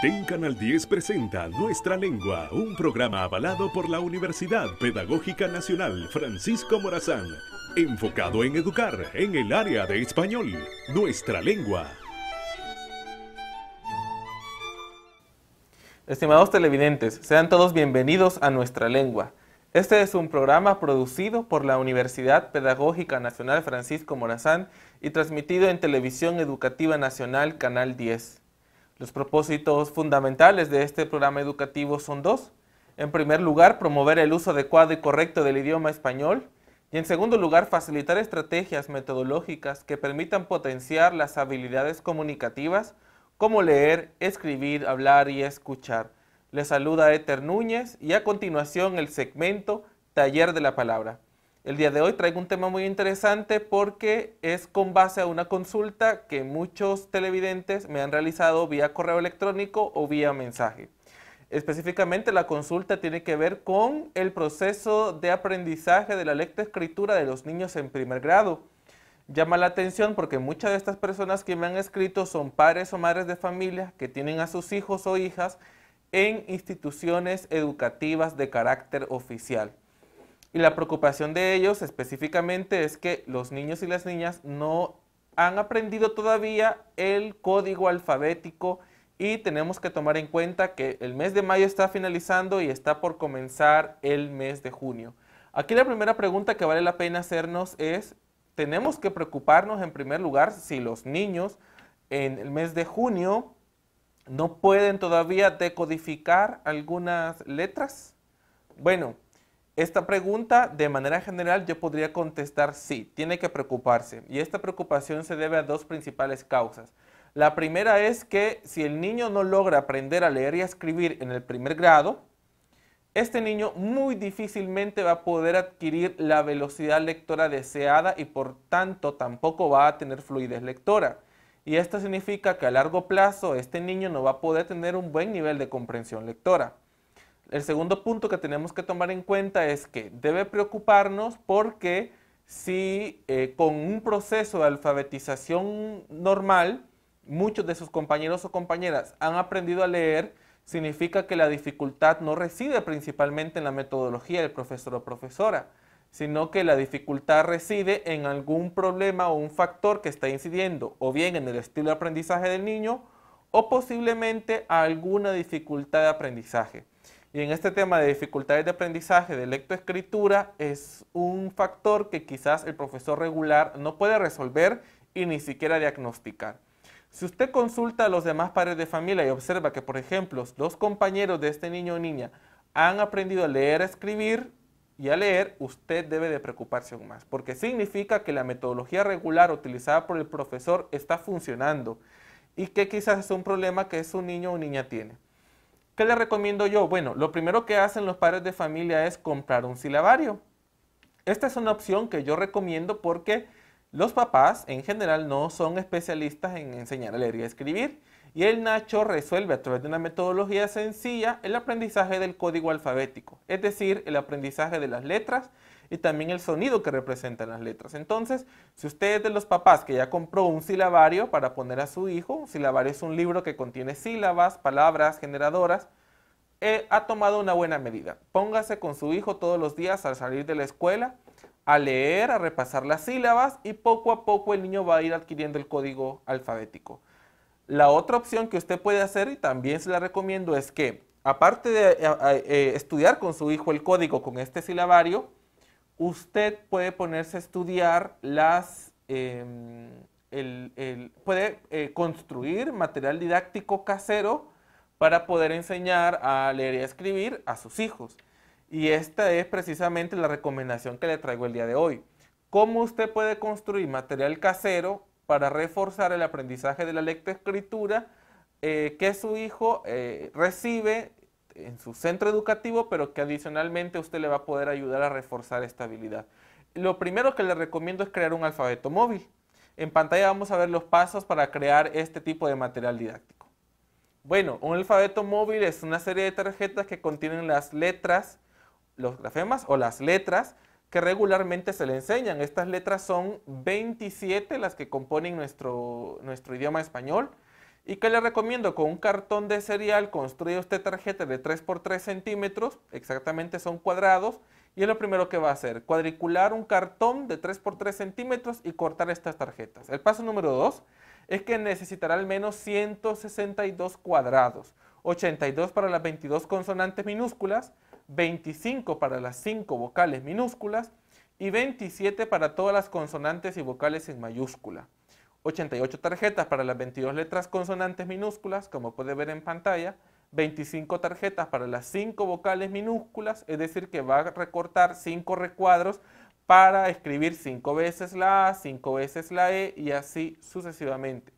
TEN Canal 10 presenta Nuestra Lengua, un programa avalado por la Universidad Pedagógica Nacional Francisco Morazán, enfocado en educar en el área de español. Nuestra Lengua. Estimados televidentes, sean todos bienvenidos a Nuestra Lengua. Este es un programa producido por la Universidad Pedagógica Nacional Francisco Morazán y transmitido en Televisión Educativa Nacional Canal 10. Los propósitos fundamentales de este programa educativo son dos. En primer lugar, promover el uso adecuado y correcto del idioma español. Y en segundo lugar, facilitar estrategias metodológicas que permitan potenciar las habilidades comunicativas como leer, escribir, hablar y escuchar. Les saluda Éter Núñez y a continuación el segmento Taller de la Palabra. El día de hoy traigo un tema muy interesante porque es con base a una consulta que muchos televidentes me han realizado vía correo electrónico o vía mensaje. Específicamente la consulta tiene que ver con el proceso de aprendizaje de la lectoescritura de los niños en primer grado. Llama la atención porque muchas de estas personas que me han escrito son padres o madres de familia que tienen a sus hijos o hijas en instituciones educativas de carácter oficial. Y la preocupación de ellos específicamente es que los niños y las niñas no han aprendido todavía el código alfabético y tenemos que tomar en cuenta que el mes de mayo está finalizando y está por comenzar el mes de junio. Aquí la primera pregunta que vale la pena hacernos es, ¿tenemos que preocuparnos en primer lugar si los niños en el mes de junio no pueden todavía decodificar algunas letras? Bueno, esta pregunta de manera general yo podría contestar sí, tiene que preocuparse. Y esta preocupación se debe a dos principales causas. La primera es que si el niño no logra aprender a leer y a escribir en el primer grado, este niño muy difícilmente va a poder adquirir la velocidad lectora deseada y por tanto tampoco va a tener fluidez lectora. Y esto significa que a largo plazo este niño no va a poder tener un buen nivel de comprensión lectora. El segundo punto que tenemos que tomar en cuenta es que debe preocuparnos porque si con un proceso de alfabetización normal, muchos de sus compañeros o compañeras han aprendido a leer, significa que la dificultad no reside principalmente en la metodología del profesor o profesora, sino que la dificultad reside en algún problema o un factor que está incidiendo o bien en el estilo de aprendizaje del niño o posiblemente alguna dificultad de aprendizaje. Y en este tema de dificultades de aprendizaje de lectoescritura es un factor que quizás el profesor regular no puede resolver y ni siquiera diagnosticar. Si usted consulta a los demás padres de familia y observa que, por ejemplo, dos compañeros de este niño o niña han aprendido a leer, a escribir y a leer, usted debe de preocuparse aún más, porque significa que la metodología regular utilizada por el profesor está funcionando y que quizás es un problema que su niño o niña tiene. ¿Qué le recomiendo yo? Bueno, lo primero que hacen los padres de familia es comprar un silabario. Esta es una opción que yo recomiendo porque los papás en general no son especialistas en enseñar a leer y a escribir. Y el Nacho resuelve a través de una metodología sencilla el aprendizaje del código alfabético, es decir, el aprendizaje de las letras y también el sonido que representan las letras. Entonces, si usted es de los papás que ya compró un silabario para poner a su hijo, un silabario es un libro que contiene sílabas, palabras generadoras, ha tomado una buena medida. Póngase con su hijo todos los días al salir de la escuela a leer, a repasar las sílabas y poco a poco el niño va a ir adquiriendo el código alfabético. La otra opción que usted puede hacer, y también se la recomiendo, es que aparte de estudiar con su hijo el código con este silabario, usted puede ponerse a estudiar puede construir material didáctico casero para poder enseñar a leer y a escribir a sus hijos. Y esta es precisamente la recomendación que le traigo el día de hoy. ¿Cómo usted puede construir material casero para reforzar el aprendizaje de la lectoescritura que su hijo recibe en su centro educativo, pero que adicionalmente usted le va a poder ayudar a reforzar esta habilidad? Lo primero que le recomiendo es crear un alfabeto móvil. En pantalla vamos a ver los pasos para crear este tipo de material didáctico. Bueno, un alfabeto móvil es una serie de tarjetas que contienen las letras, los grafemas o las letras que regularmente se le enseñan. Estas letras son 27 las que componen nuestro idioma español ¿Y qué le recomiendo? Con un cartón de cereal construye usted tarjetas de 3 por 3 centímetros, exactamente son cuadrados, y es lo primero que va a hacer, cuadricular un cartón de 3 por 3 centímetros y cortar estas tarjetas. El paso número 2 es que necesitará al menos 162 cuadrados, 82 para las 22 consonantes minúsculas, 25 para las 5 vocales minúsculas y 27 para todas las consonantes y vocales en mayúscula. 88 tarjetas para las 22 letras consonantes minúsculas, como puede ver en pantalla, 25 tarjetas para las 5 vocales minúsculas, es decir que va a recortar 5 recuadros para escribir 5 veces la A, 5 veces la E y así sucesivamente.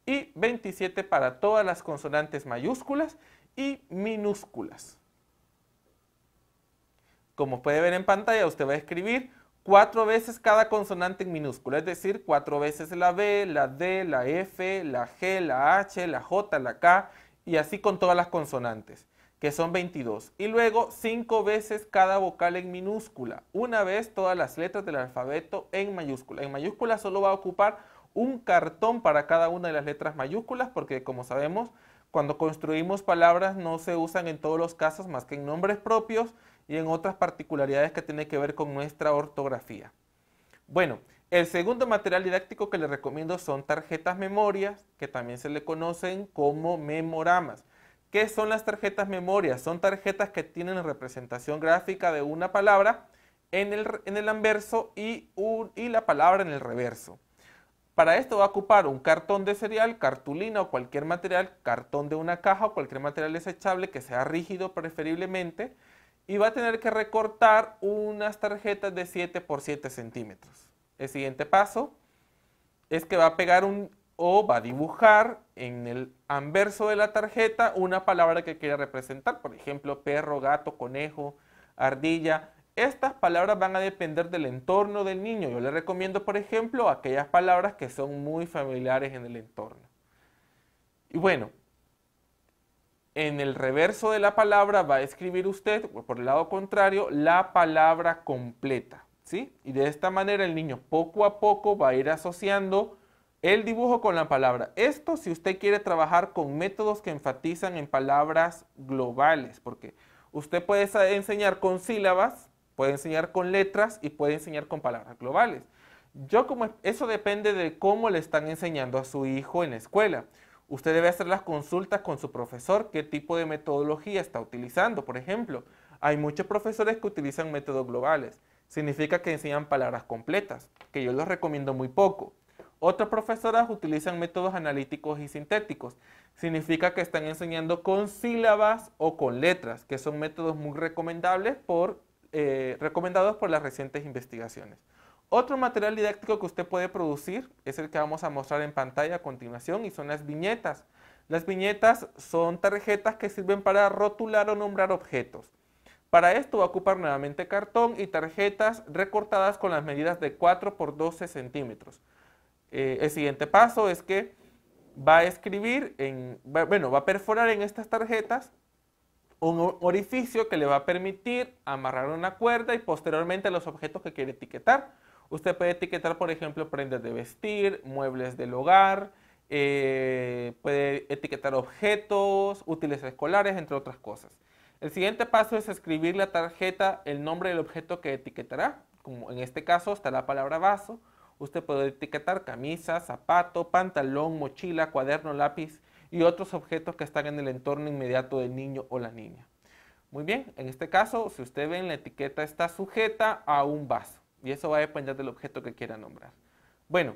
Y 27 para todas las consonantes mayúsculas y minúsculas. Como puede ver en pantalla, usted va a escribir 4 veces cada consonante en minúscula, es decir, 4 veces la B, la D, la F, la G, la H, la J, la K y así con todas las consonantes, que son 22. Y luego 5 veces cada vocal en minúscula, una vez todas las letras del alfabeto en mayúscula. En mayúscula solo va a ocupar un cartón para cada una de las letras mayúsculas porque, como sabemos, cuando construimos palabras no se usan en todos los casos más que en nombres propios y en otras particularidades que tienen que ver con nuestra ortografía. Bueno, el segundo material didáctico que les recomiendo son tarjetas memorias, que también se le conocen como memoramas. ¿Qué son las tarjetas memorias? Son tarjetas que tienen representación gráfica de una palabra en el anverso y la palabra en el reverso. Para esto va a ocupar un cartón de cereal, cartulina o cualquier material, cartón de una caja o cualquier material desechable que sea rígido preferiblemente, y va a tener que recortar unas tarjetas de 7 por 7 centímetros. El siguiente paso es que va a pegar va a dibujar en el anverso de la tarjeta una palabra que quiera representar, por ejemplo, perro, gato, conejo, ardilla. Estas palabras van a depender del entorno del niño. Yo le recomiendo, por ejemplo, aquellas palabras que son muy familiares en el entorno. Y bueno, en el reverso de la palabra va a escribir usted, por el lado contrario, la palabra completa, ¿sí? Y de esta manera el niño poco a poco va a ir asociando el dibujo con la palabra. Esto si usted quiere trabajar con métodos que enfatizan en palabras globales, porque usted puede enseñar con sílabas, puede enseñar con letras y puede enseñar con palabras globales. Eso depende de cómo le están enseñando a su hijo en la escuela. Usted debe hacer las consultas con su profesor, qué tipo de metodología está utilizando. Por ejemplo, hay muchos profesores que utilizan métodos globales. Significa que enseñan palabras completas, que yo los recomiendo muy poco. Otras profesoras utilizan métodos analíticos y sintéticos. Significa que están enseñando con sílabas o con letras, que son métodos muy recomendables recomendados por las recientes investigaciones. Otro material didáctico que usted puede producir es el que vamos a mostrar en pantalla a continuación y son las viñetas. Las viñetas son tarjetas que sirven para rotular o nombrar objetos. Para esto va a ocupar nuevamente cartón y tarjetas recortadas con las medidas de 4 por 12 centímetros. El siguiente paso es que va a perforar en estas tarjetas un orificio que le va a permitir amarrar una cuerda y posteriormente los objetos que quiere etiquetar. Usted puede etiquetar, por ejemplo, prendas de vestir, muebles del hogar, puede etiquetar objetos, útiles escolares, entre otras cosas. El siguiente paso es escribir la tarjeta, el nombre del objeto que etiquetará. Como en este caso está la palabra vaso. Usted puede etiquetar camisa, zapato, pantalón, mochila, cuaderno, lápiz y otros objetos que están en el entorno inmediato del niño o la niña. Muy bien, en este caso, si usted ve, la etiqueta está sujeta a un vaso. Y eso va a depender del objeto que quiera nombrar. Bueno,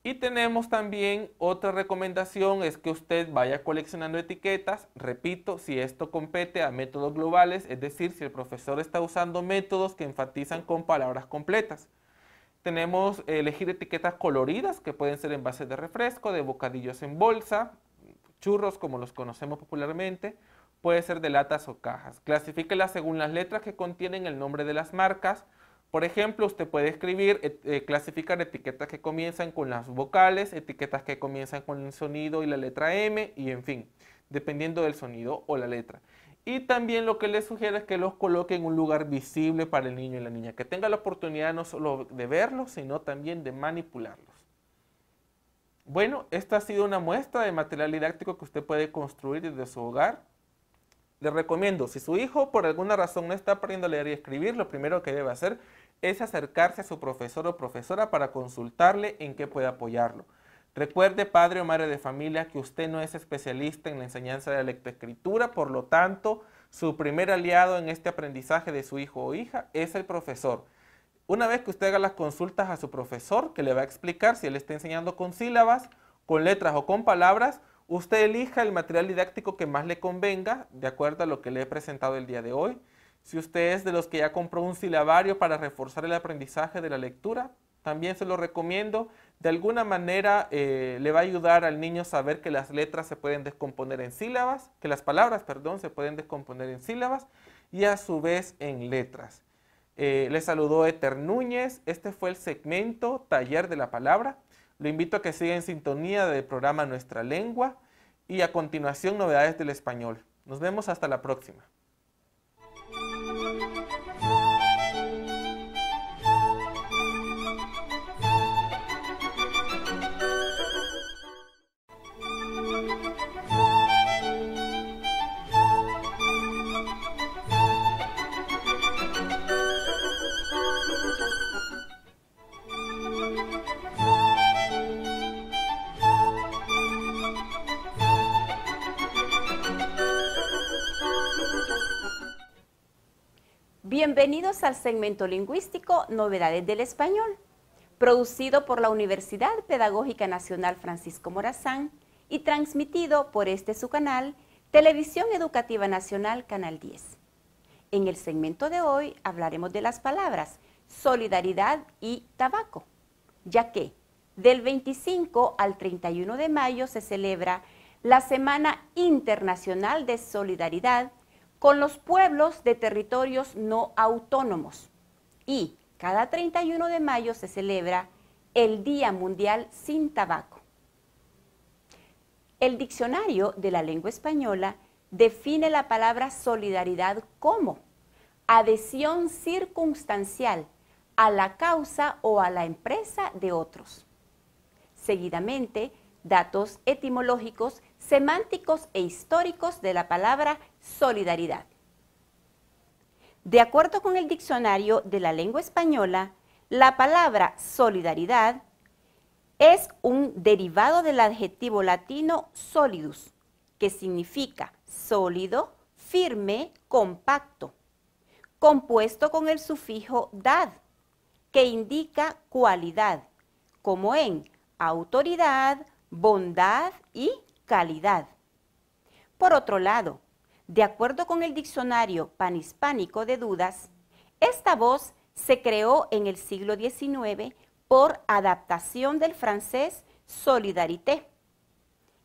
y tenemos también otra recomendación, es que usted vaya coleccionando etiquetas. Repito, si esto compete a métodos globales, es decir, si el profesor está usando métodos que enfatizan con palabras completas. Tenemos elegir etiquetas coloridas, que pueden ser envases de refresco, de bocadillos en bolsa, churros como los conocemos popularmente, puede ser de latas o cajas. Clasifíquelas según las letras que contienen el nombre de las marcas. Por ejemplo, usted puede clasificar etiquetas que comienzan con las vocales, etiquetas que comienzan con el sonido y la letra M, y en fin, dependiendo del sonido o la letra. Y también lo que les sugiero es que los coloque en un lugar visible para el niño y la niña, que tenga la oportunidad no solo de verlos, sino también de manipularlos. Bueno, esta ha sido una muestra de material didáctico que usted puede construir desde su hogar. Le recomiendo, si su hijo por alguna razón no está aprendiendo a leer y escribir, lo primero que debe hacer es acercarse a su profesor o profesora para consultarle en qué puede apoyarlo. Recuerde, padre o madre de familia, que usted no es especialista en la enseñanza de la lectoescritura, por lo tanto, su primer aliado en este aprendizaje de su hijo o hija es el profesor. Una vez que usted haga las consultas a su profesor, que le va a explicar si él está enseñando con sílabas, con letras o con palabras, usted elija el material didáctico que más le convenga, de acuerdo a lo que le he presentado el día de hoy. Si usted es de los que ya compró un silabario para reforzar el aprendizaje de la lectura, también se lo recomiendo. De alguna manera le va a ayudar al niño a saber que las letras se pueden descomponer en sílabas, que las palabras, perdón, se pueden descomponer en sílabas y a su vez en letras. Le saludó Éter Núñez. Este fue el segmento Taller de la Palabra. Lo invito a que siga en sintonía del programa Nuestra Lengua y a continuación novedades del español. Nos vemos hasta la próxima. Bienvenidos al segmento lingüístico Novedades del Español, producido por la Universidad Pedagógica Nacional Francisco Morazán y transmitido por su canal, Televisión Educativa Nacional, Canal 10. En el segmento de hoy hablaremos de las palabras solidaridad y tabaco, ya que del 25 al 31 de mayo se celebra la Semana Internacional de Solidaridad con los pueblos de territorios no autónomos y cada 31 de mayo se celebra el Día Mundial sin Tabaco. El diccionario de la lengua española define la palabra solidaridad como adhesión circunstancial a la causa o a la empresa de otros. Seguidamente, datos etimológicos, semánticos e históricos de la palabra solidaridad. De acuerdo con el diccionario de la lengua española, la palabra solidaridad es un derivado del adjetivo latino solidus, que significa sólido, firme, compacto, compuesto con el sufijo dad, que indica cualidad, como en autoridad, bondad y calidad. Por otro lado, de acuerdo con el diccionario panhispánico de Dudas, esta voz se creó en el siglo XIX por adaptación del francés solidarité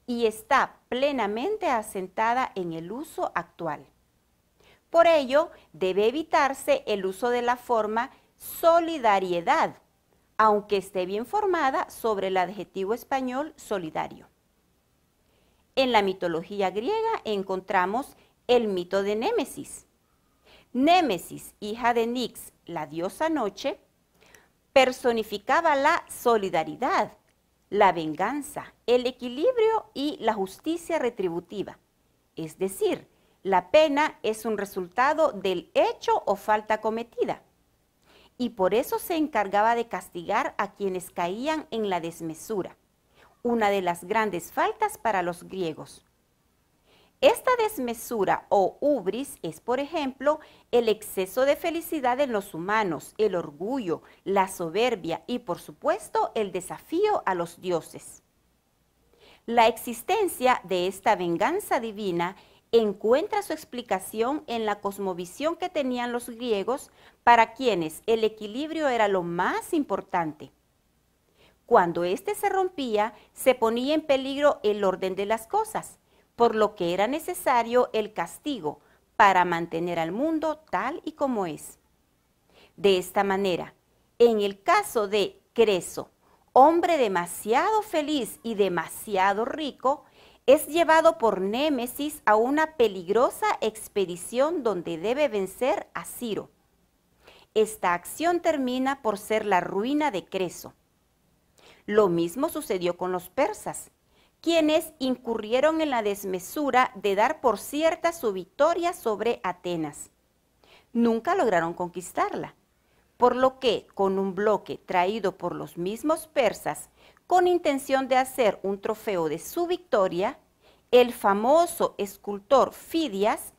y está plenamente asentada en el uso actual. Por ello, debe evitarse el uso de la forma solidariedad, aunque esté bien formada sobre el adjetivo español solidario. En la mitología griega encontramos el mito de Némesis. Némesis, hija de Nix, la diosa noche, personificaba la solidaridad, la venganza, el equilibrio y la justicia retributiva. Es decir, la pena es un resultado del hecho o falta cometida. Y por eso se encargaba de castigar a quienes caían en la desmesura, una de las grandes faltas para los griegos. Esta desmesura o ubris es, por ejemplo, el exceso de felicidad en los humanos, el orgullo, la soberbia y, por supuesto, el desafío a los dioses. La existencia de esta venganza divina encuentra su explicación en la cosmovisión que tenían los griegos, para quienes el equilibrio era lo más importante. Cuando éste se rompía, se ponía en peligro el orden de las cosas, por lo que era necesario el castigo para mantener al mundo tal y como es. De esta manera, en el caso de Creso, hombre demasiado feliz y demasiado rico, es llevado por Némesis a una peligrosa expedición donde debe vencer a Ciro. Esta acción termina por ser la ruina de Creso. Lo mismo sucedió con los persas, quienes incurrieron en la desmesura de dar por cierta su victoria sobre Atenas. Nunca lograron conquistarla, por lo que con un bloque traído por los mismos persas con intención de hacer un trofeo de su victoria, el famoso escultor Fidias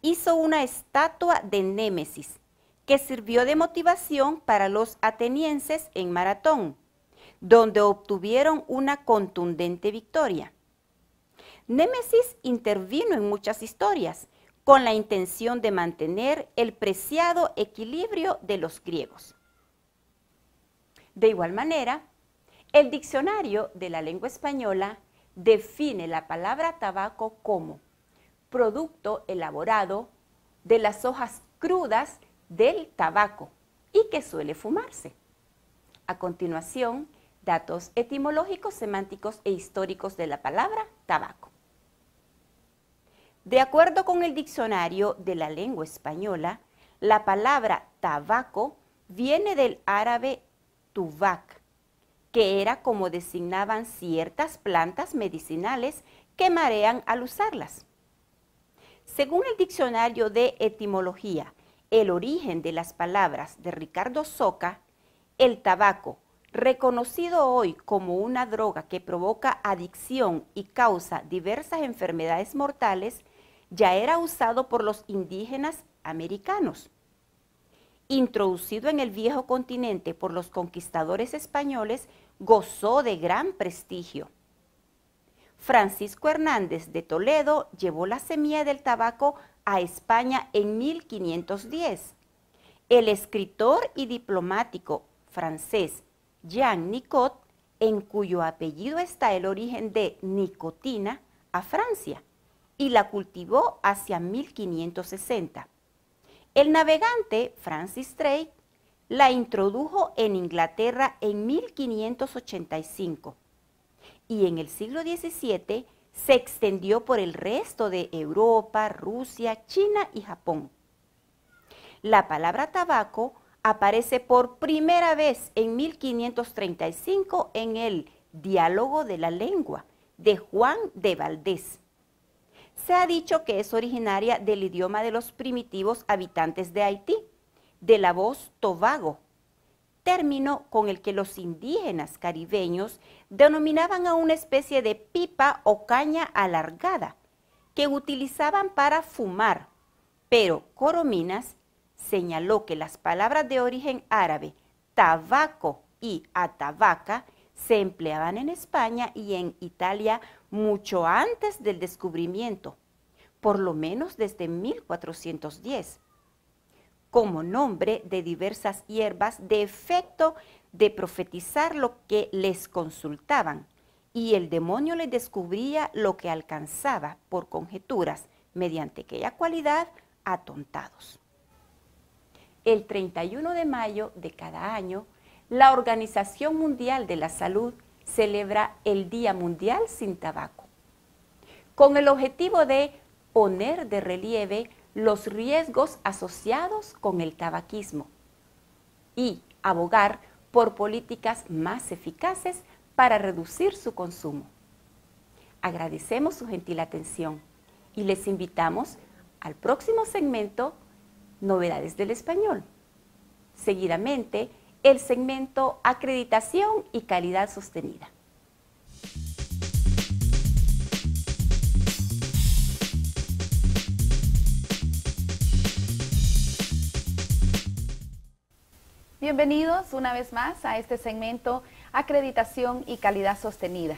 hizo una estatua de Némesis que sirvió de motivación para los atenienses en Maratón, donde obtuvieron una contundente victoria. Némesis intervino en muchas historias con la intención de mantener el preciado equilibrio de los griegos. De igual manera, el diccionario de la lengua española define la palabra tabaco como producto elaborado de las hojas crudas del tabaco y que suele fumarse. A continuación, datos etimológicos, semánticos e históricos de la palabra tabaco. De acuerdo con el diccionario de la lengua española, la palabra tabaco viene del árabe tubac, que era como designaban ciertas plantas medicinales que marean al usarlas. Según el diccionario de etimología, el origen de las palabras de Ricardo Soca, el tabaco, reconocido hoy como una droga que provoca adicción y causa diversas enfermedades mortales, ya era usado por los indígenas americanos. Introducido en el viejo continente por los conquistadores españoles, gozó de gran prestigio. Francisco Hernández de Toledo llevó la semilla del tabaco a España en 1510. El escritor y diplomático francés Jean Nicot, en cuyo apellido está el origen de nicotina, a Francia, y la cultivó hacia 1560. El navegante Francis Drake la introdujo en Inglaterra en 1585 y en el siglo XVII se extendió por el resto de Europa, Rusia, China y Japón. La palabra tabaco aparece por primera vez en 1535 en el Diálogo de la Lengua de Juan de Valdés. Se ha dicho que es originaria del idioma de los primitivos habitantes de Haití, de la voz tobago, término con el que los indígenas caribeños denominaban a una especie de pipa o caña alargada que utilizaban para fumar, pero Corominas señaló que las palabras de origen árabe tabaco y atabaca se empleaban en España y en Italia mucho antes del descubrimiento, por lo menos desde 1410, como nombre de diversas hierbas de efecto de profetizar lo que les consultaban, y el demonio les descubría lo que alcanzaba por conjeturas, mediante aquella cualidad, atontados. El 31 de mayo de cada año, la Organización Mundial de la Salud celebra el Día Mundial sin Tabaco, con el objetivo de poner de relieve los riesgos asociados con el tabaquismo y abogar por políticas más eficaces para reducir su consumo. Agradecemos su gentil atención y les invitamos al próximo segmento Novedades del Español. Seguidamente, el segmento Acreditación y Calidad Sostenida. Bienvenidos una vez más a este segmento Acreditación y Calidad Sostenida.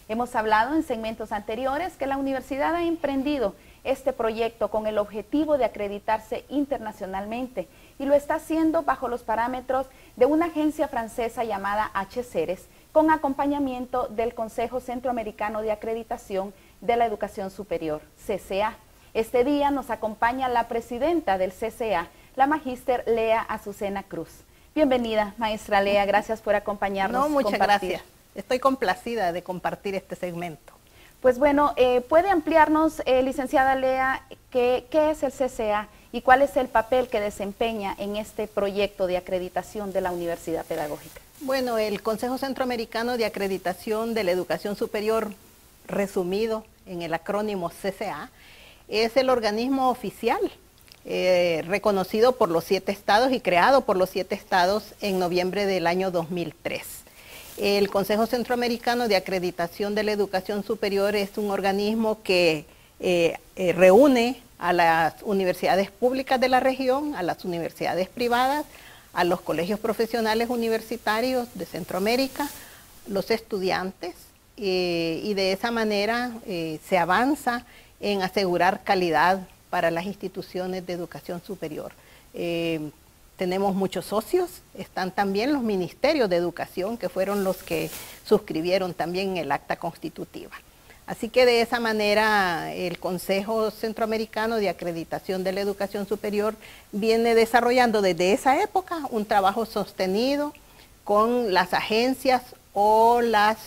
Hemos hablado en segmentos anteriores que la universidad ha emprendido este proyecto con el objetivo de acreditarse internacionalmente y lo está haciendo bajo los parámetros de una agencia francesa llamada HCERES con acompañamiento del Consejo Centroamericano de Acreditación de la Educación Superior, CCA. Este día nos acompaña la presidenta del CCA, la magíster Lea Azucena Cruz. Bienvenida, maestra Lea, gracias por acompañarnos. No, muchas gracias. Estoy complacida de compartir este segmento. Pues bueno, ¿puede ampliarnos, licenciada Lea, qué es el CCA y cuál es el papel que desempeña en este proyecto de acreditación de la Universidad Pedagógica? Bueno, el Consejo Centroamericano de Acreditación de la Educación Superior, resumido en el acrónimo CCA, es el organismo oficial reconocido por los 7 estados y creado por los 7 estados en noviembre del año 2003. El Consejo Centroamericano de Acreditación de la Educación Superior es un organismo que reúne a las universidades públicas de la región, a las universidades privadas, a los colegios profesionales universitarios de Centroamérica, los estudiantes, y de esa manera se avanza en asegurar calidad para las instituciones de educación superior. Tenemos muchos socios, están también los ministerios de educación, que fueron los que suscribieron también el acta constitutiva. Así que de esa manera el Consejo Centroamericano de Acreditación de la Educación Superior viene desarrollando desde esa época un trabajo sostenido con las agencias o las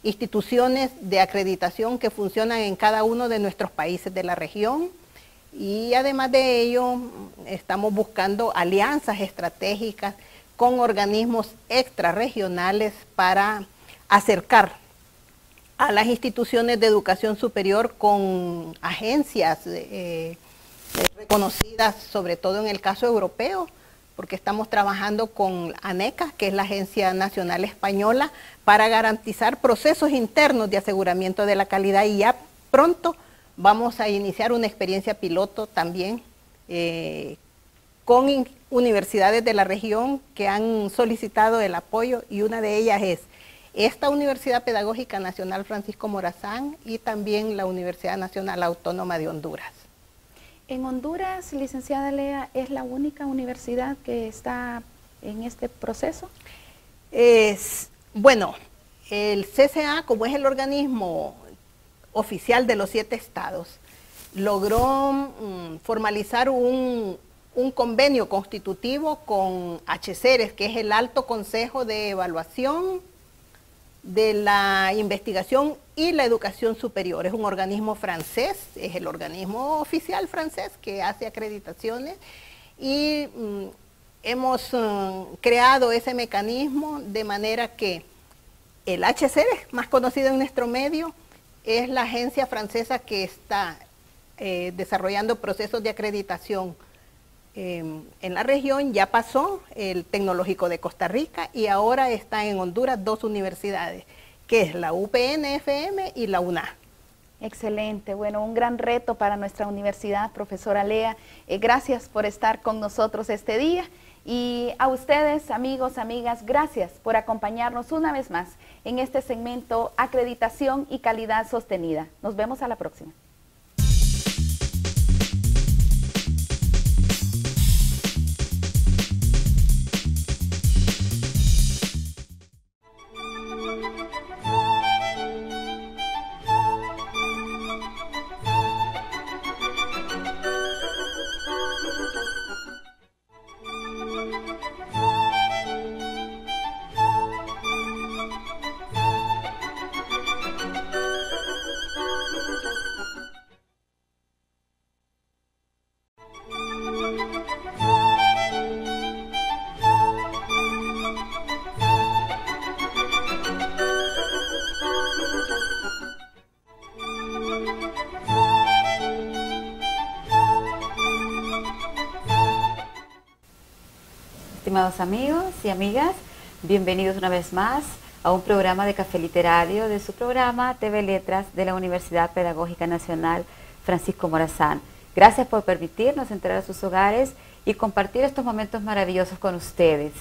instituciones de acreditación que funcionan en cada uno de nuestros países de la región, y además de ello estamos buscando alianzas estratégicas con organismos extrarregionales para acercar a las instituciones de educación superior con agencias reconocidas, sobre todo en el caso europeo, porque estamos trabajando con ANECA, que es la Agencia Nacional Española, para garantizar procesos internos de aseguramiento de la calidad, y ya pronto vamos a iniciar una experiencia piloto también con universidades de la región que han solicitado el apoyo, y una de ellas es esta Universidad Pedagógica Nacional Francisco Morazán y también la Universidad Nacional Autónoma de Honduras. En Honduras, licenciada Lea, ¿es la única universidad que está en este proceso? Bueno, el CCA, como es el organismo oficial de los 7 estados, logró formalizar un convenio constitutivo con HCERES, que es el Alto Consejo de Evaluación de la Investigación y la Educación Superior. Es un organismo francés, es el organismo oficial francés que hace acreditaciones, y hemos creado ese mecanismo de manera que el HCERES, más conocido en nuestro medio, es la agencia francesa que está desarrollando procesos de acreditación en la región. Ya pasó el Tecnológico de Costa Rica y ahora está en Honduras 2 universidades, que es la UPN-FM y la UNA. Excelente, bueno, un gran reto para nuestra universidad, profesora Lea. Gracias por estar con nosotros este día, y a ustedes, amigos, amigas, gracias por acompañarnos una vez más en este segmento Acreditación y Calidad Sostenida. Nos vemos a la próxima. Estimados amigos y amigas, bienvenidos una vez más a un programa de Café Literario de su programa TV Letras de la Universidad Pedagógica Nacional Francisco Morazán. Gracias por permitirnos entrar a sus hogares y compartir estos momentos maravillosos con ustedes.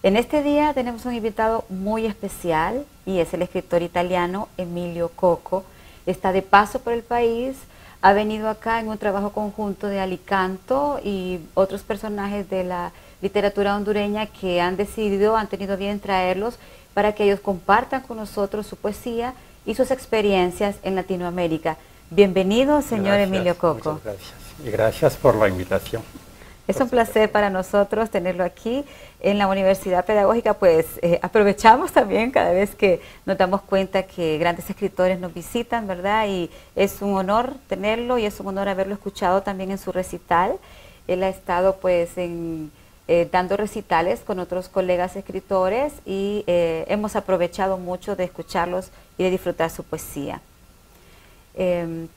En este día tenemos un invitado muy especial y es el escritor italiano Emilio Coco. Está de paso por el país, ha venido acá en un trabajo conjunto de Alicanto y otros personajes de la literatura hondureña que han tenido bien traerlos para que ellos compartan con nosotros su poesía y sus experiencias en Latinoamérica. Bienvenido, señor Emilio Coco. Muchas gracias. Y gracias por la invitación. Es un placer para nosotros tenerlo aquí en la Universidad Pedagógica, pues aprovechamos también cada vez que nos damos cuenta que grandes escritores nos visitan, ¿verdad? Y es un honor tenerlo y es un honor haberlo escuchado también en su recital. Él ha estado pues en dando recitales con otros colegas escritores y hemos aprovechado mucho de escucharlos y de disfrutar su poesía.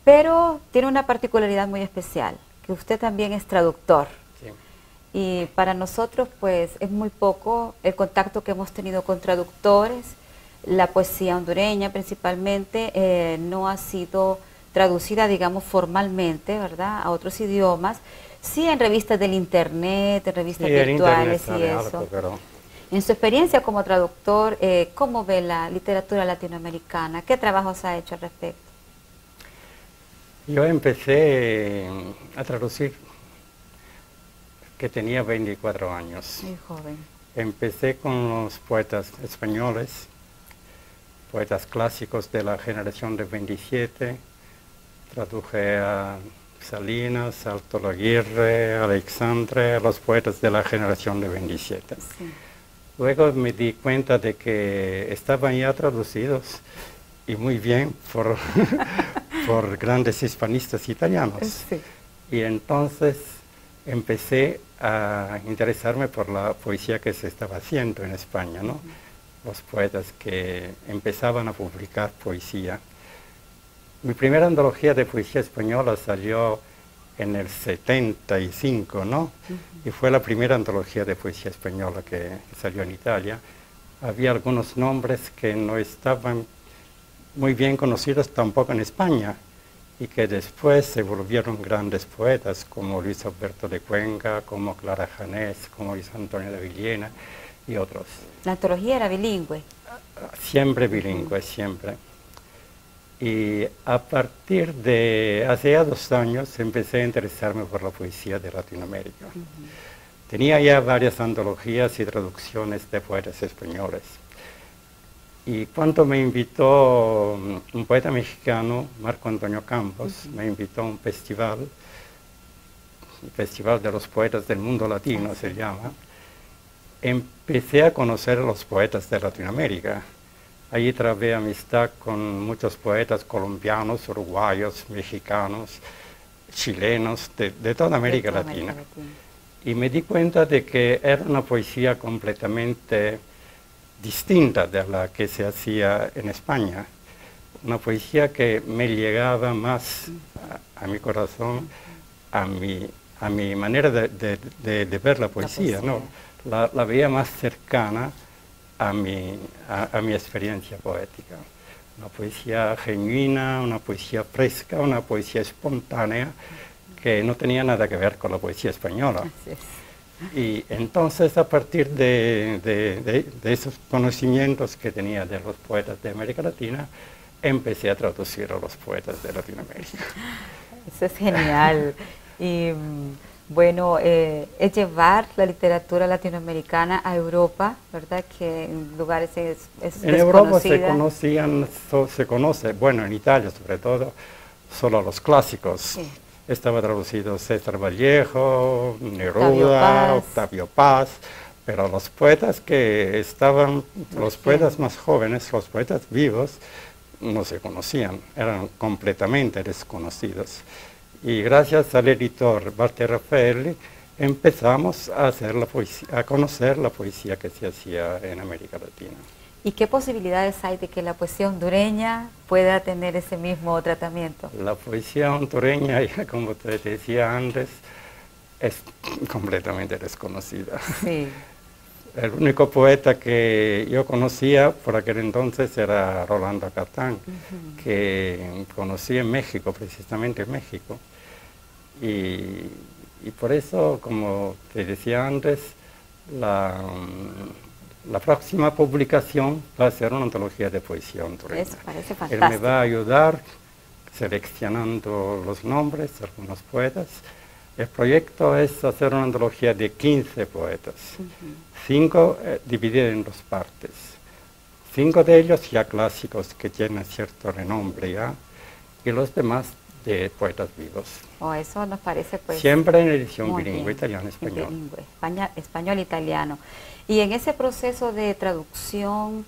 Pero tiene una particularidad muy especial, que usted también es traductor. Sí. Y para nosotros pues es muy poco el contacto que hemos tenido con traductores. La poesía hondureña principalmente no ha sido traducida, digamos, formalmente, ¿verdad?, a otros idiomas. Sí, en revistas del internet, en revistas virtuales y eso. Algo, pero... En su experiencia como traductor, ¿cómo ve la literatura latinoamericana? ¿Qué trabajos ha hecho al respecto? Yo empecé a traducir que tenía 24 años. Muy joven. Empecé con los poetas españoles, poetas clásicos de la generación de 27. Traduje a Salinas, Alto Laguirre, Alexandre, los poetas de la generación de 27. Sí. Luego me di cuenta de que estaban ya traducidos y muy bien por, por grandes hispanistas italianos. Sí. Y entonces empecé a interesarme por la poesía que se estaba haciendo en España, ¿no? Los poetas que empezaban a publicar poesía. Mi primera antología de poesía española salió en el 75, ¿no? Y fue la primera antología de poesía española que salió en Italia. Había algunos nombres que no estaban muy bien conocidos tampoco en España y que después se volvieron grandes poetas, como Luis Alberto de Cuenca, como Clara Janés, como Luis Antonio de Villena y otros. La antología era bilingüe. Siempre bilingüe, siempre. Y a partir de hace ya 2 años empecé a interesarme por la poesía de Latinoamérica. Tenía ya varias antologías y traducciones de poetas españoles. Y cuando me invitó un poeta mexicano, Marco Antonio Campos, me invitó a un festival, el Festival de los Poetas del Mundo Latino se llama, empecé a conocer a los poetas de Latinoamérica. Allí trabé amistad con muchos poetas colombianos, uruguayos, mexicanos, chilenos, de toda América Latina. Y me di cuenta de que era una poesía completamente distinta de la que se hacía en España. Una poesía que me llegaba más a mi corazón, a mi manera de ver la poesía, ¿no? La veía más cercana a mi experiencia poética. Una poesía genuina, una poesía fresca, una poesía espontánea que no tenía nada que ver con la poesía española. Así es. Y entonces a partir de esos conocimientos que tenía de los poetas de América Latina, empecé a traducir a los poetas de Latinoamérica. Eso es genial. Y bueno, es llevar la literatura latinoamericana a Europa, ¿verdad? Que en lugares es en Europa se conoce, bueno, en Italia sobre todo, solo los clásicos. Sí. Estaba traducido César Vallejo, Neruda, Octavio Paz, pero los poetas que estaban, los poetas más jóvenes, los poetas vivos, no se conocían, eran completamente desconocidos. Y gracias al editor Walter Raffaelli empezamos a hacer la poesía, a conocer la poesía que se hacía en América Latina. ¿Y qué posibilidades hay de que la poesía hondureña pueda tener ese mismo tratamiento? La poesía hondureña, como te decía antes, es completamente desconocida. Sí. El único poeta que yo conocía por aquel entonces era Rolando Catán, que conocí en México, precisamente en México. Y por eso, como te decía antes, la próxima publicación va a ser una antología de poesía hondureña. Eso parece fantástico. Él me va a ayudar seleccionando los nombres de algunos poetas. El proyecto es hacer una antología de 15 poetas, 5 divididas en 2 partes. 5 de ellos ya clásicos que tienen cierto renombre ya, y los demás de poetas vivos. Oh, eso nos parece pues... Siempre en edición bilingüe, italiano-español. Español-italiano. Y en ese proceso de traducción,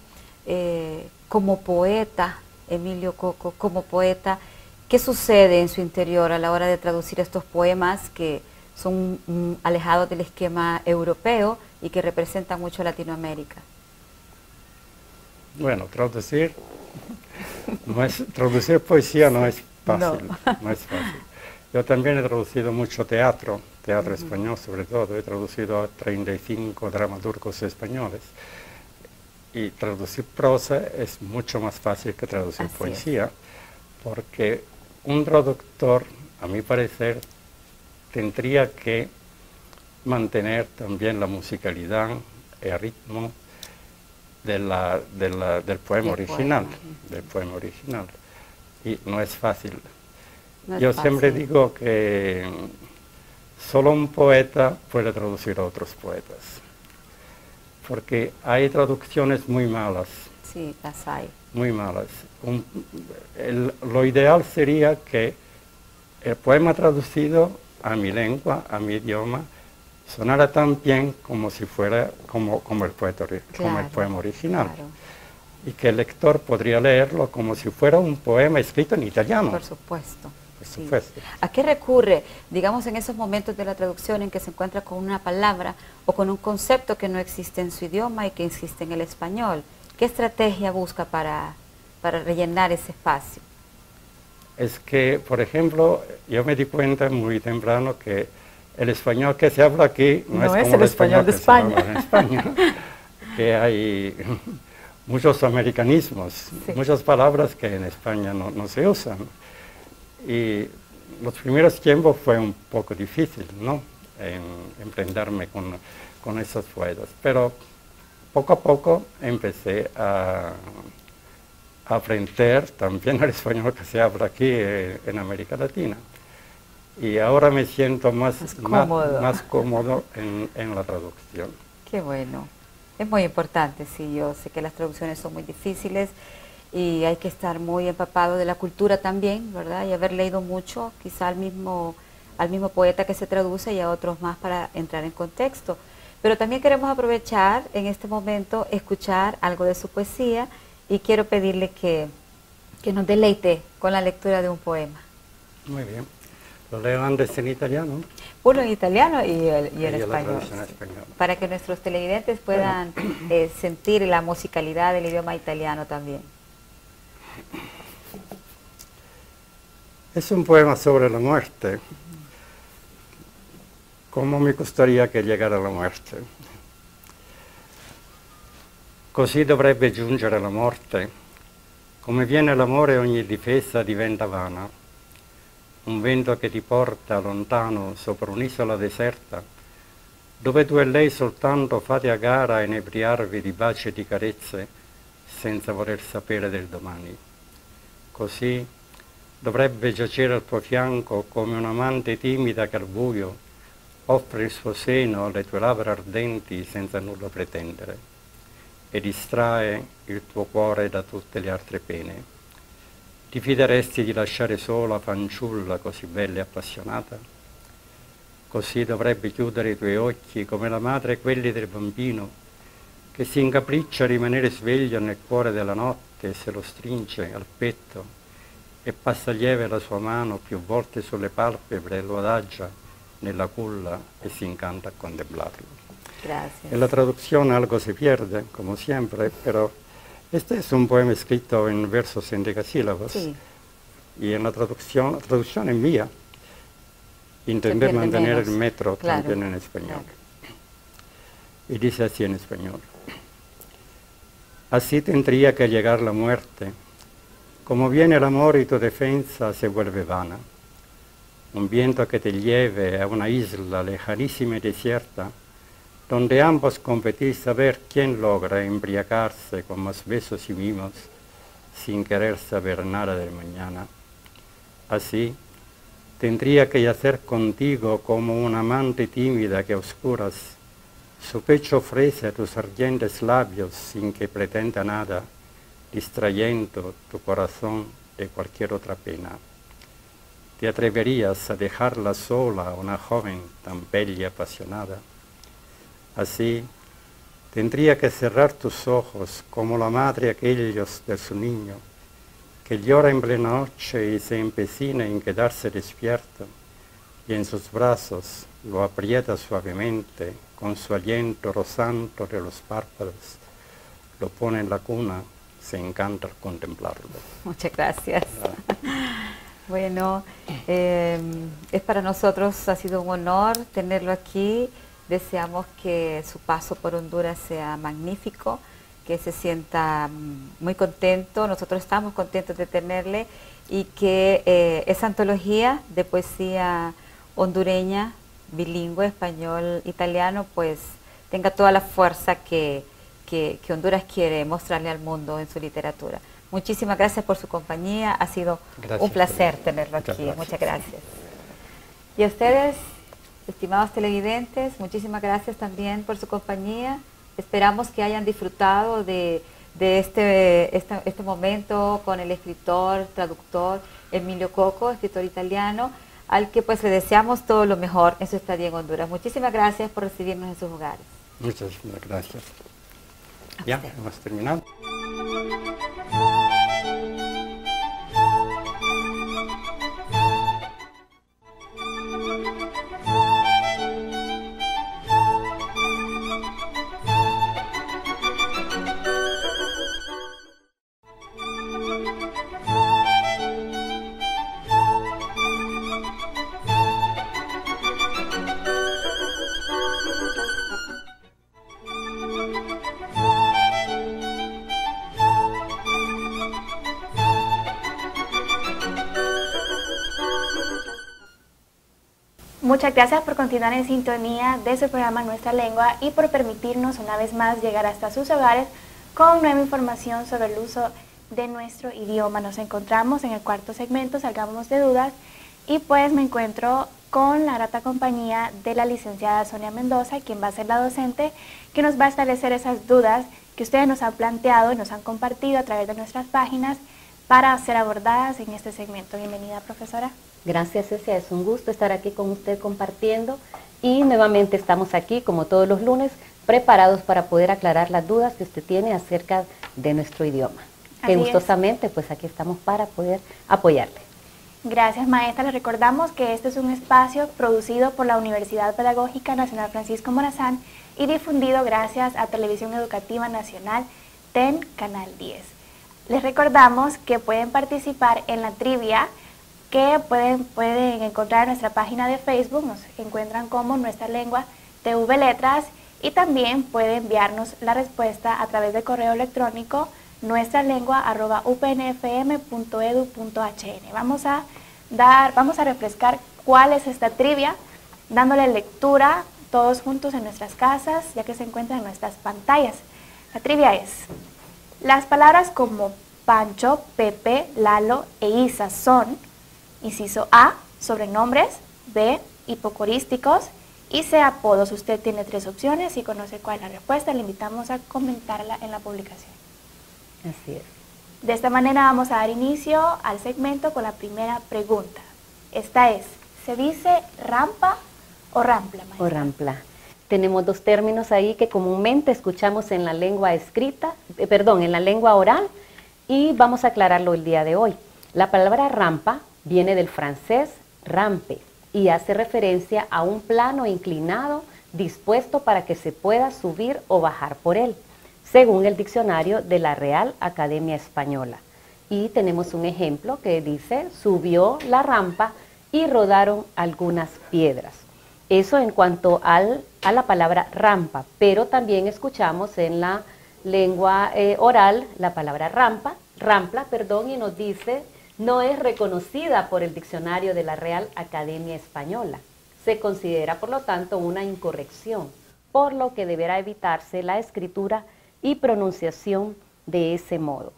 como poeta, Emilio Coco, como poeta, ¿qué sucede en su interior a la hora de traducir estos poemas que son alejados del esquema europeo y que representan mucho a Latinoamérica? Bueno, traducir poesía no es fácil, no es fácil. Yo también he traducido mucho teatro español sobre todo, he traducido a 35 dramaturgos españoles. Y traducir prosa es mucho más fácil que traducir poesía, porque un traductor, a mi parecer, tendría que mantener también la musicalidad, el ritmo del poema original, y no es fácil. Yo siempre digo que solo un poeta puede traducir a otros poetas, porque hay traducciones muy malas. Sí, las hay. Muy malas. Lo ideal sería que el poema traducido a mi lengua, a mi idioma, sonara tan bien como si fuera como el poema original. Claro. Y que el lector podría leerlo como si fuera un poema escrito en italiano. Por supuesto. Por supuesto. Sí. ¿A qué recurre, digamos, en esos momentos de la traducción en que se encuentra con una palabra o con un concepto que no existe en su idioma y que existe en el español? ¿Qué estrategia busca para rellenar ese espacio? Es que, por ejemplo, yo me di cuenta muy temprano que el español que se habla aquí no es como el español de España. En España, que hay muchos americanismos, muchas palabras que en España no se usan. Y los primeros tiempos fue un poco difícil, ¿no? Emprenderme con esos poetas, pero poco a poco empecé a aprender también el español que se habla aquí en América Latina. Y ahora me siento más cómodo en la traducción. Qué bueno. Es muy importante, sí, yo sé que las traducciones son muy difíciles y hay que estar muy empapado de la cultura también, ¿verdad? Y haber leído mucho, quizá al mismo poeta que se traduce y a otros más para entrar en contexto. Pero también queremos aprovechar en este momento, escuchar algo de su poesía y quiero pedirle que nos deleite con la lectura de un poema. Muy bien. Lo leo antes en italiano. Uno en italiano y en español, en español. Para que nuestros televidentes puedan sentir la musicalidad del idioma italiano también. Es un poema sobre la muerte. ¿Cómo me gustaría che llegara la morte? Così dovrebbe giungere la morte. Come viene l'amore ogni difesa diventa vana. Un vento che ti porta lontano sopra un'isola deserta, dove tu e lei soltanto fate a gara a inebriarvi di baci e di carezze senza voler sapere del domani. Così dovrebbe giacere al tuo fianco come un'amante timida che al buio offre il suo seno alle tue labbra ardenti senza nulla pretendere e distrae il tuo cuore da tutte le altre pene. Ti fideresti di lasciare sola fanciulla così bella e appassionata? Così dovrebbe chiudere i tuoi occhi come la madre quelli del bambino che si incapriccia a rimanere sveglio nel cuore della notte e se lo stringe al petto e passa lieve la sua mano più volte sulle palpebre e lo adagia nella culla e si incanta a contemplarlo. Gracias. En la traducción algo se pierde, como siempre, pero este es un poema escrito en versos endecasílabos. Sí. Y en la traducción es mía. Intenté mantener el metro también en español. Claro. Y dice así en español. Así tendría que llegar la muerte. Como viene el amor y tu defensa se vuelve vana. Un viento que te lleve a una isla lejanísima y desierta, donde ambos competís a ver quién logra embriagarse con más besos y mimos, sin querer saber nada del mañana. Así, tendría que yacer contigo como una amante tímida que a oscuras su pecho ofrece a tus ardientes labios sin que pretenda nada, distrayendo tu corazón de cualquier otra pena. ¿Te atreverías a dejarla sola a una joven tan bella y apasionada? Así, tendría que cerrar tus ojos como la madre aquellos de su niño, que llora en plena noche y se empecina en quedarse despierto, y en sus brazos lo aprieta suavemente, con su aliento rozando de los párpados, lo pone en la cuna, se encanta al contemplarlo. Muchas gracias. Bueno, es para nosotros, ha sido un honor tenerlo aquí. Deseamos que su paso por Honduras sea magnífico, que se sienta muy contento. Nosotros estamos contentos de tenerle y que esa antología de poesía hondureña, bilingüe, español, italiano, pues tenga toda la fuerza que Honduras quiere mostrarle al mundo en su literatura. Muchísimas gracias por su compañía, ha sido un placer tenerlo aquí. Muchas gracias. Y a ustedes, estimados televidentes, muchísimas gracias también por su compañía. Esperamos que hayan disfrutado de este momento con el escritor, traductor Emilio Coco, escritor italiano, al que pues le deseamos todo lo mejor en su estadía en Honduras. Muchísimas gracias por recibirnos en sus hogares. Muchas gracias. Ya, hemos terminado. Muchas gracias por continuar en sintonía de su programa Nuestra Lengua y por permitirnos una vez más llegar hasta sus hogares con nueva información sobre el uso de nuestro idioma. Nos encontramos en el cuarto segmento, Salgamos de Dudas, y pues me encuentro con la grata compañía de la licenciada Sonia Mendoza, quien va a ser la docente, que nos va a esclarecer esas dudas que ustedes nos han planteado y nos han compartido a través de nuestras páginas para ser abordadas en este segmento. Bienvenida, profesora. Gracias, Cecia, es un gusto estar aquí con usted compartiendo y nuevamente estamos aquí, como todos los lunes, preparados para poder aclarar las dudas que usted tiene acerca de nuestro idioma. Que gustosamente, pues aquí estamos para poder apoyarle. Gracias, maestra. Les recordamos que este es un espacio producido por la Universidad Pedagógica Nacional Francisco Morazán y difundido gracias a Televisión Educativa Nacional, TEN, Canal 10. Les recordamos que pueden participar en la trivia que pueden encontrar en nuestra página de Facebook, nos encuentran como Nuestra Lengua TV Letras, y también pueden enviarnos la respuesta a través de correo electrónico nuestralengua@upnfm.edu.hn. Vamos a refrescar cuál es esta trivia, dándole lectura todos juntos en nuestras casas, ya que se encuentra en nuestras pantallas. La trivia es: las palabras como Pancho, Pepe, Lalo e Isa son: inciso A, sobrenombres; B, hipocorísticos; y C, apodos. Usted tiene 3 opciones y conoce cuál es la respuesta. Le invitamos a comentarla en la publicación. Así es. De esta manera vamos a dar inicio al segmento con la primera pregunta. Esta es: ¿se dice rampa o rampla, maestra? O rampla. Tenemos 2 términos ahí que comúnmente escuchamos en la lengua escrita, en la lengua oral, y vamos a aclararlo el día de hoy. La palabra rampa viene del francés rampe y hace referencia a un plano inclinado dispuesto para que se pueda subir o bajar por él, según el diccionario de la Real Academia Española. Y tenemos un ejemplo que dice: subió la rampa y rodaron algunas piedras. Eso en cuanto a la palabra rampa, pero también escuchamos en la lengua oral la palabra rampla, y nos dice: no es reconocida por el diccionario de la Real Academia Española. Se considera, por lo tanto, una incorrección, por lo que deberá evitarse la escritura y pronunciación de ese modo.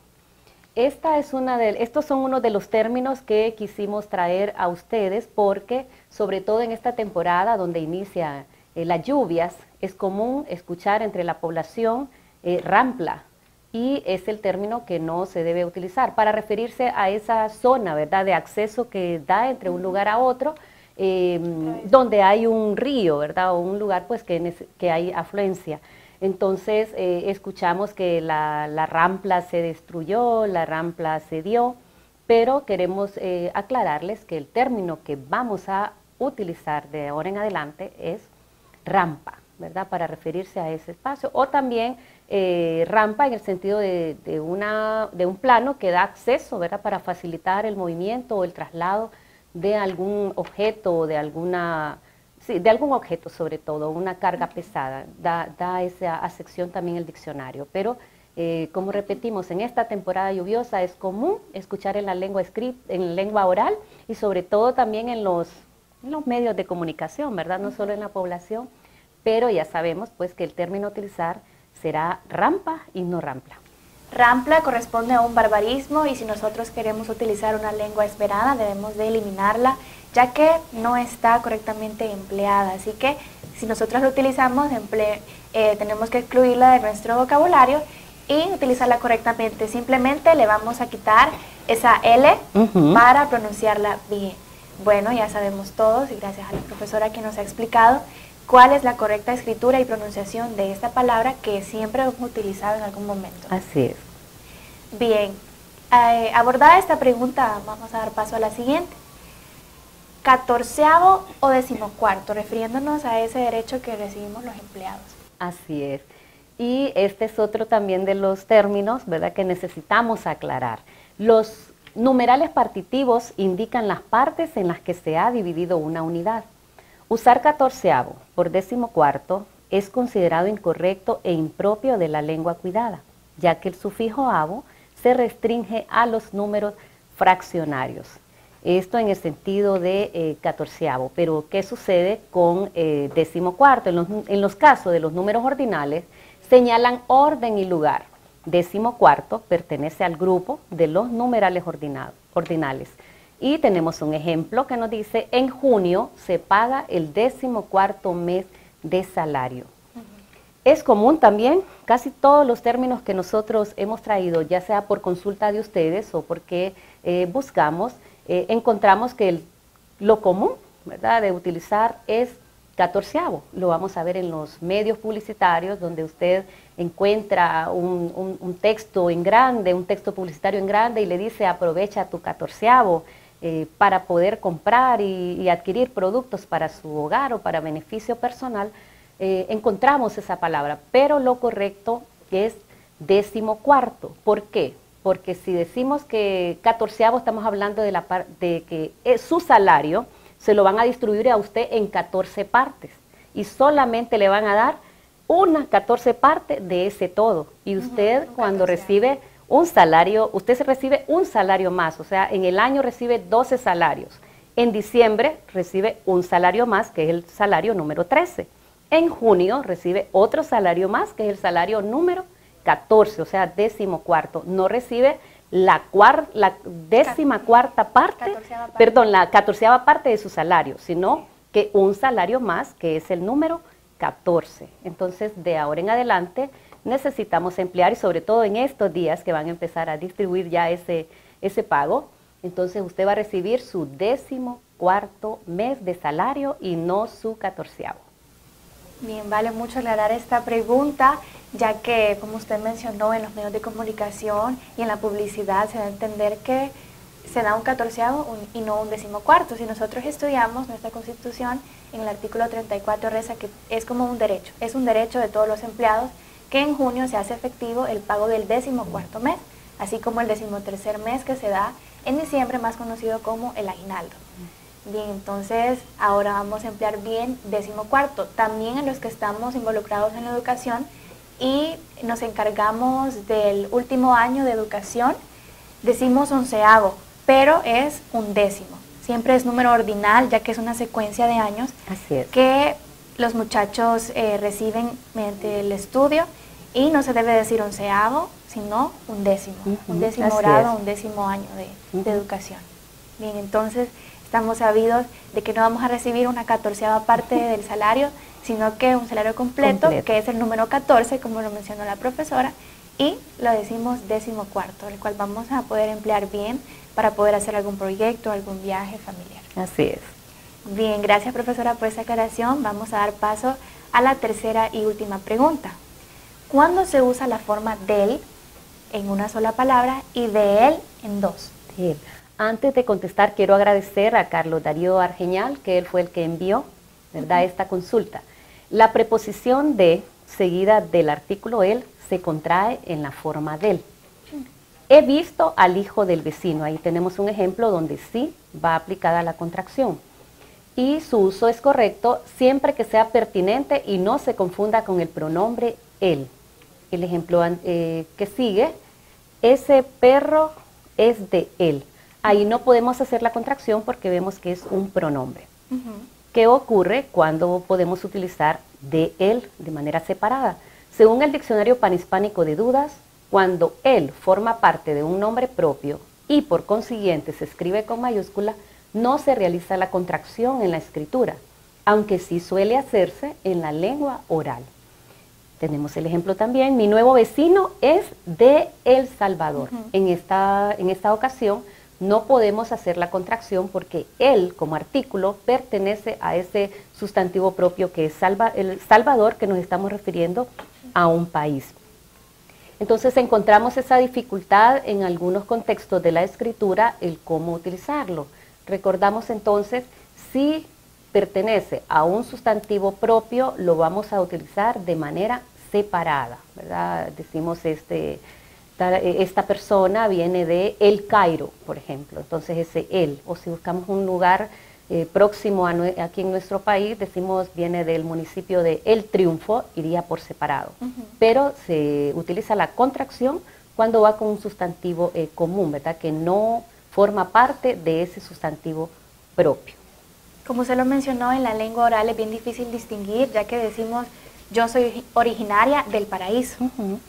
Estos son unos de los términos que quisimos traer a ustedes porque, sobre todo en esta temporada donde inicia las lluvias, es común escuchar entre la población rampla, y es el término que no se debe utilizar para referirse a esa zona, ¿verdad?, de acceso que da entre un lugar a otro, donde hay un río, ¿verdad?, o un lugar pues que hay afluencia. Entonces escuchamos que la rampla se destruyó, la rampla se dio, pero queremos aclararles que el término que vamos a utilizar de ahora en adelante es rampa, ¿verdad? Para referirse a ese espacio, o también rampa en el sentido de un plano que da acceso, ¿verdad? Para facilitar el movimiento o el traslado de algún objeto o de algún objeto, sobre todo, una carga pesada. Da esa acepción también el diccionario, pero como repetimos, en esta temporada lluviosa es común escuchar en la lengua escrita, en lengua oral y sobre todo también en los medios de comunicación, ¿verdad? No solo en la población, pero ya sabemos pues que el término a utilizar será rampa y no rampla. Rampla corresponde a un barbarismo y si nosotros queremos utilizar una lengua esmerada debemos de eliminarla, ya que no está correctamente empleada. Así que si nosotros la utilizamos, tenemos que excluirla de nuestro vocabulario y utilizarla correctamente. Simplemente le vamos a quitar esa L para pronunciarla bien. Bueno, ya sabemos todos, y gracias a la profesora que nos ha explicado cuál es la correcta escritura y pronunciación de esta palabra que siempre hemos utilizado en algún momento. Así es. Bien, abordada esta pregunta, vamos a dar paso a la siguiente. 14avo o 14º, refiriéndonos a ese derecho que recibimos los empleados. Así es. Y este es otro también de los términos, ¿verdad?, que necesitamos aclarar. Los numerales partitivos indican las partes en las que se ha dividido una unidad. Usar 14avo por 14º es considerado incorrecto e impropio de la lengua cuidada, ya que el sufijo avo se restringe a los números fraccionarios. Esto en el sentido de 14avo, pero ¿qué sucede con 14º? En los casos de los números ordinales, señalan orden y lugar. 14º pertenece al grupo de los numerales ordinales. Y tenemos un ejemplo que nos dice, en junio se paga el 14º mes de salario. Es común también, casi todos los términos que nosotros hemos traído, ya sea por consulta de ustedes o porque buscamos, encontramos que lo común, ¿verdad?, de utilizar es 14avo. Lo vamos a ver en los medios publicitarios, donde usted encuentra un texto en grande, un texto publicitario en grande y le dice aprovecha tu 14avo para poder comprar y adquirir productos para su hogar o para beneficio personal. Encontramos esa palabra, pero lo correcto es 14º. ¿Por qué? Porque si decimos que 14avo, estamos hablando de que su salario se lo van a distribuir a usted en 14 partes y solamente le van a dar una 14 parte de ese todo. Y usted cuando recibe un salario, usted se recibe un salario más, o sea, en el año recibe 12 salarios. En diciembre recibe un salario más, que es el salario número 13. En junio recibe otro salario más, que es el salario número 14, o sea, 14º. No recibe la 14ª parte, perdón, la 14ª parte de su salario, sino que un salario más, que es el número 14. Entonces, de ahora en adelante, necesitamos emplear, y sobre todo en estos días que van a empezar a distribuir ya ese pago, entonces usted va a recibir su 14º mes de salario y no su 14avo. Bien, vale mucho aclarar esta pregunta, ya que, como usted mencionó, en los medios de comunicación y en la publicidad se da a entender que se da un 14avo y no un 14º. Si nosotros estudiamos nuestra Constitución, en el artículo 34 reza que es como un derecho, es un derecho de todos los empleados que en junio se hace efectivo el pago del 14º mes, así como el 13º mes que se da en diciembre, más conocido como el aguinaldo. Bien, entonces ahora vamos a emplear bien 14º, también en los que estamos involucrados en la educación y nos encargamos del último año de educación, decimos 11avo, pero es un 10º, siempre es número ordinal, ya que es una secuencia de años que los muchachos reciben mediante el estudio y no se debe decir 11avo, sino un 10º, un 10º grado, un 10º año de educación. Bien, entonces estamos sabidos de que no vamos a recibir una 14ª parte del salario, sino que un salario completo, que es el número 14, como lo mencionó la profesora, y lo decimos 14º, el cual vamos a poder emplear bien para poder hacer algún proyecto, algún viaje familiar. Así es. Bien, gracias profesora por esa aclaración. Vamos a dar paso a la tercera y última pregunta. ¿Cuándo se usa la forma del en una sola palabra y de él en dos? Bien. Antes de contestar, quiero agradecer a Carlos Darío Argeñal, que él fue el que envió, ¿verdad?, esta consulta. La preposición de, seguida del artículo el, se contrae en la forma del. He visto al hijo del vecino. Ahí tenemos un ejemplo donde sí va aplicada la contracción. Y su uso es correcto siempre que sea pertinente y no se confunda con el pronombre él. El ejemplo que sigue, ese perro es de él. Ahí no podemos hacer la contracción porque vemos que es un pronombre. ¿Qué ocurre cuando podemos utilizar de él de manera separada? Según el Diccionario Panhispánico de Dudas, cuando él forma parte de un nombre propio y por consiguiente se escribe con mayúscula, no se realiza la contracción en la escritura, aunque sí suele hacerse en la lengua oral. Tenemos el ejemplo también, mi nuevo vecino es de El Salvador. En esta ocasión no podemos hacer la contracción porque él como artículo pertenece a ese sustantivo propio que es El Salvador, que nos estamos refiriendo a un país. Entonces encontramos esa dificultad en algunos contextos de la escritura, el cómo utilizarlo. Recordamos entonces, si pertenece a un sustantivo propio, lo vamos a utilizar de manera separada, ¿verdad? Decimos esta persona viene de El Cairo, por ejemplo, entonces ese él, o si buscamos un lugar próximo aquí en nuestro país, decimos viene del municipio de El Triunfo, iría por separado, pero se utiliza la contracción cuando va con un sustantivo común, ¿verdad?, que no forma parte de ese sustantivo propio. Como usted lo mencionó, en la lengua oral es bien difícil distinguir, ya que decimos yo soy originaria del paraíso.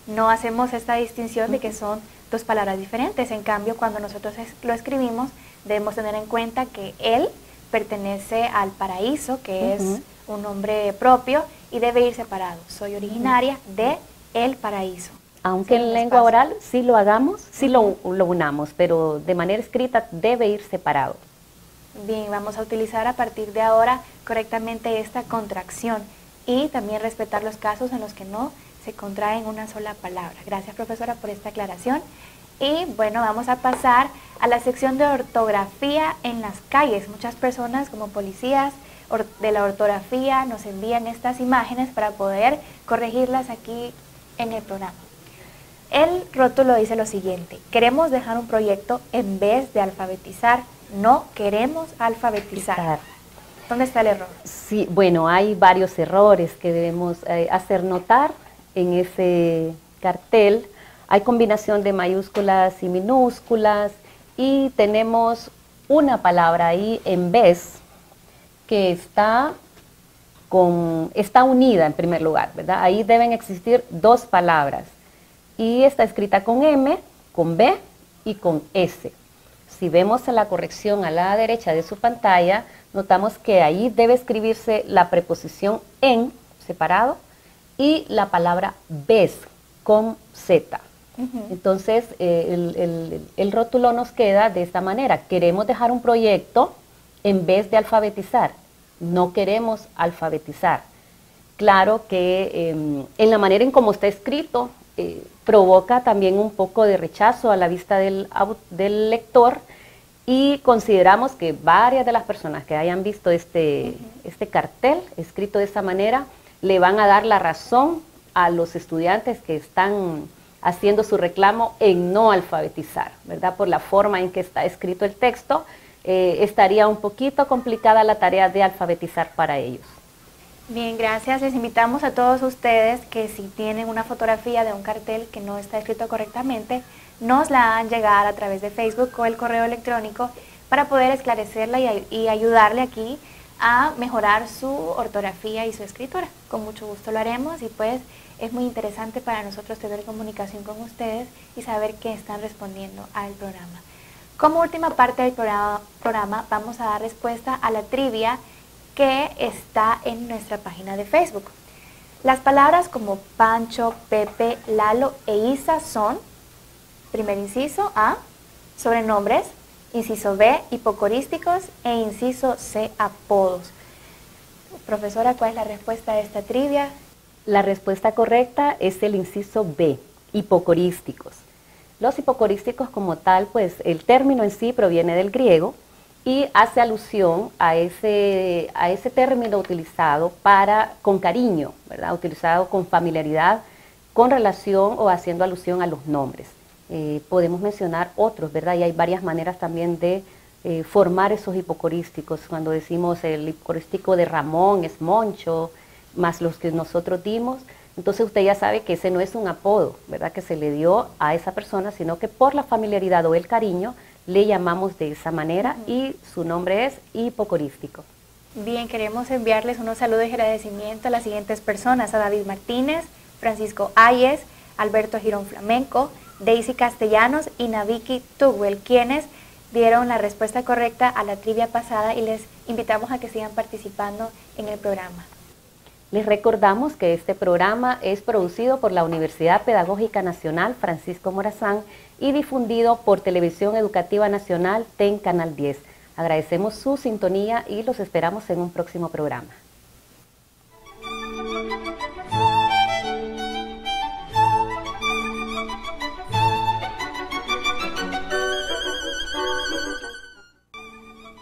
No hacemos esta distinción de que son dos palabras diferentes. En cambio, cuando nosotros lo escribimos, debemos tener en cuenta que él pertenece al paraíso, que es un nombre propio, y debe ir separado. Soy originaria de el paraíso. Aunque en lengua oral sí lo hagamos, sí lo unamos, pero de manera escrita debe ir separado. Bien, vamos a utilizar a partir de ahora correctamente esta contracción y también respetar los casos en los que no se contrae en una sola palabra. Gracias, profesora, por esta aclaración. Y bueno, vamos a pasar a la sección de ortografía en las calles. Muchas personas como policías de la ortografía nos envían estas imágenes para poder corregirlas aquí en el programa. El rótulo dice lo siguiente: queremos dejar un proyecto en vez de alfabetizar. No queremos alfabetizar. ¿Dónde está el error? Sí, bueno, hay varios errores que debemos hacer notar en ese cartel. Hay combinación de mayúsculas y minúsculas y tenemos una palabra ahí en vez que está unida en primer lugar, ¿verdad? Ahí deben existir dos palabras y está escrita con M, con B y con S. Si vemos en la corrección a la derecha de su pantalla, notamos que ahí debe escribirse la preposición en, separado, y la palabra ves, con Z. Entonces, el rótulo nos queda de esta manera: queremos dejar un proyecto en vez de alfabetizar. No queremos alfabetizar. Claro que en la manera en cómo está escrito, provoca también un poco de rechazo a la vista del lector, y consideramos que varias de las personas que hayan visto este cartel escrito de esa manera le van a dar la razón a los estudiantes que están haciendo su reclamo en no alfabetizar, ¿verdad? Por la forma en que está escrito el texto, estaría un poquito complicada la tarea de alfabetizar para ellos. Bien, gracias. Les invitamos a todos ustedes que si tienen una fotografía de un cartel que no está escrito correctamente, nos la hagan llegar a través de Facebook o el correo electrónico para poder esclarecerla y ayudarle aquí a mejorar su ortografía y su escritura. Con mucho gusto lo haremos y pues es muy interesante para nosotros tener comunicación con ustedes y saber que están respondiendo al programa. Como última parte del programa vamos a dar respuesta a la trivia que está en nuestra página de Facebook. Las palabras como Pancho, Pepe, Lalo e Isa son, primer inciso A, sobrenombres, inciso B, hipocorísticos e inciso C, apodos. Profesora, ¿cuál es la respuesta de esta trivia? La respuesta correcta es el inciso B, hipocorísticos. Los hipocorísticos como tal, pues el término en sí proviene del griego y hace alusión a ese término utilizado con cariño, ¿verdad? Utilizado con familiaridad, con relación o haciendo alusión a los nombres. Podemos mencionar otros, ¿verdad? Y hay varias maneras también de formar esos hipocorísticos. Cuando decimos el hipocorístico de Ramón es Moncho, más los que nosotros dimos, entonces usted ya sabe que ese no es un apodo, ¿verdad? Que se le dio a esa persona, sino que por la familiaridad o el cariño le llamamos de esa manera y su nombre es hipocorístico. Bien, queremos enviarles unos saludos y agradecimiento a las siguientes personas: a David Martínez, Francisco Ayes, Alberto Girón Flamenco, Daisy Castellanos y Naviki Tugwell, quienes dieron la respuesta correcta a la trivia pasada, y les invitamos a que sigan participando en el programa. Les recordamos que este programa es producido por la Universidad Pedagógica Nacional Francisco Morazán y difundido por Televisión Educativa Nacional TEN Canal 10. Agradecemos su sintonía y los esperamos en un próximo programa.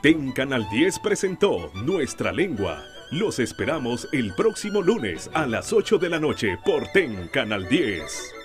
TEN Canal 10 presentó Nuestra Lengua. Los esperamos el próximo lunes a las 8 de la noche por TEN Canal 10.